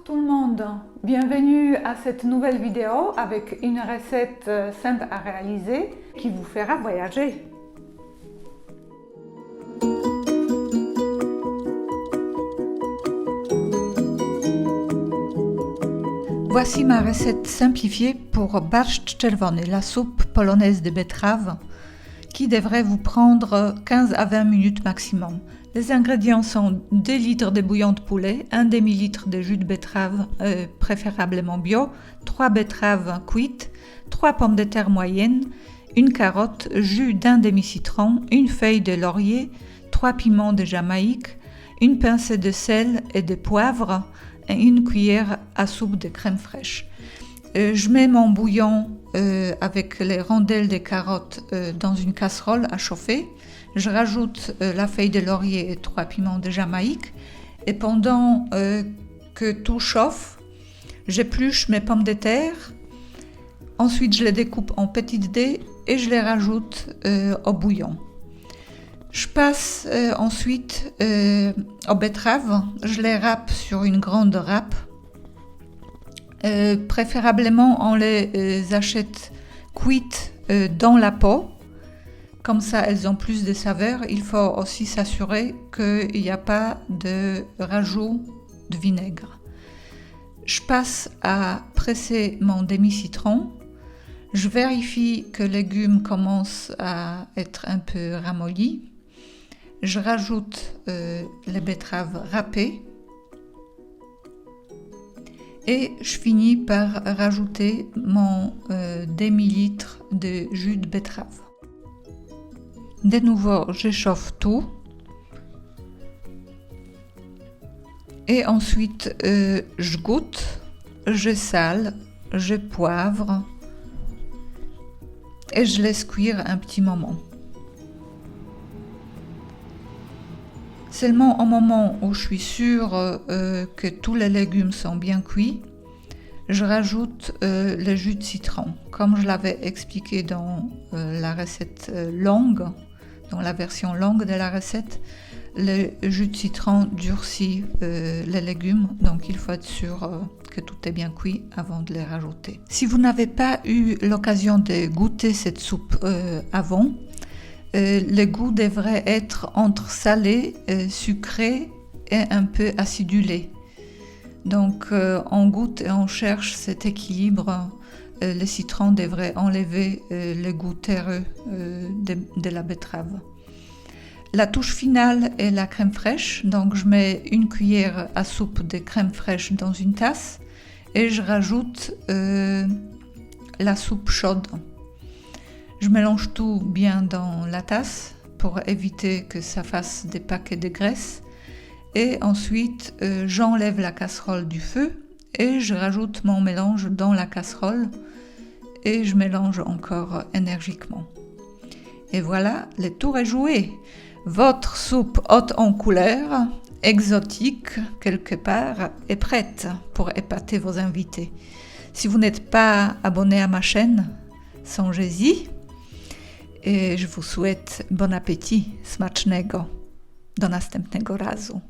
tout le monde, bienvenue à cette nouvelle vidéo avec une recette simple à réaliser qui vous fera voyager. Voici ma recette simplifiée pour barszcz czerwony, la soupe polonaise de betterave, qui devrait vous prendre 15 à 20 minutes maximum. Les ingrédients sont 2 litres de bouillon de poulet, 1 demi-litre de jus de betterave, préférablement bio, 3 betteraves cuites, 3 pommes de terre moyennes, une carotte, jus d'un demi-citron, une feuille de laurier, 3 piments de Jamaïque, une pincée de sel et de poivre et une cuillère à soupe de crème fraîche. Je mets mon bouillon avec les rondelles de carottes dans une casserole à chauffer. Je rajoute la feuille de laurier et 3 piments de Jamaïque. Et pendant que tout chauffe, j'épluche mes pommes de terre. Ensuite, je les découpe en petites dés et je les rajoute au bouillon. Je passe ensuite aux betteraves. Je les râpe sur une grande râpe. Préférablement, on les achète cuites dans la peau. Comme ça, elles ont plus de saveur. Il faut aussi s'assurer qu'il n'y a pas de rajout de vinaigre. Je passe à presser mon demi-citron. Je vérifie que les légumes commencent à être un peu ramollis. Je rajoute les betteraves râpées. Et je finis par rajouter mon demi-litre de jus de betterave. De nouveau, j'échauffe tout. Et ensuite, je goûte, je sale, je poivre et je laisse cuire un petit moment. Seulement au moment où je suis sûre que tous les légumes sont bien cuits, je rajoute le jus de citron. Comme je l'avais expliqué dans la recette longue, dans la version longue de la recette, le jus de citron durcit les légumes, donc il faut être sûr que tout est bien cuit avant de les rajouter. Si vous n'avez pas eu l'occasion de goûter cette soupe avant, le goût devrait être entre salé, sucré et un peu acidulé. Donc on goûte et on cherche cet équilibre. Le citron devrait enlever le goût terreux de la betterave. La touche finale est la crème fraîche. Donc je mets une cuillère à soupe de crème fraîche dans une tasse et je rajoute la soupe chaude. Je mélange tout bien dans la tasse pour éviter que ça fasse des paquets de graisse. Et ensuite, j'enlève la casserole du feu et je rajoute mon mélange dans la casserole et je mélange encore énergiquement. Et voilà, le tour est joué. Votre soupe haute en couleur, exotique quelque part, est prête pour épater vos invités. Si vous n'êtes pas abonné à ma chaîne, songez-y. Et je vous souhaite bon appétit, smacznego. Do następnego razu.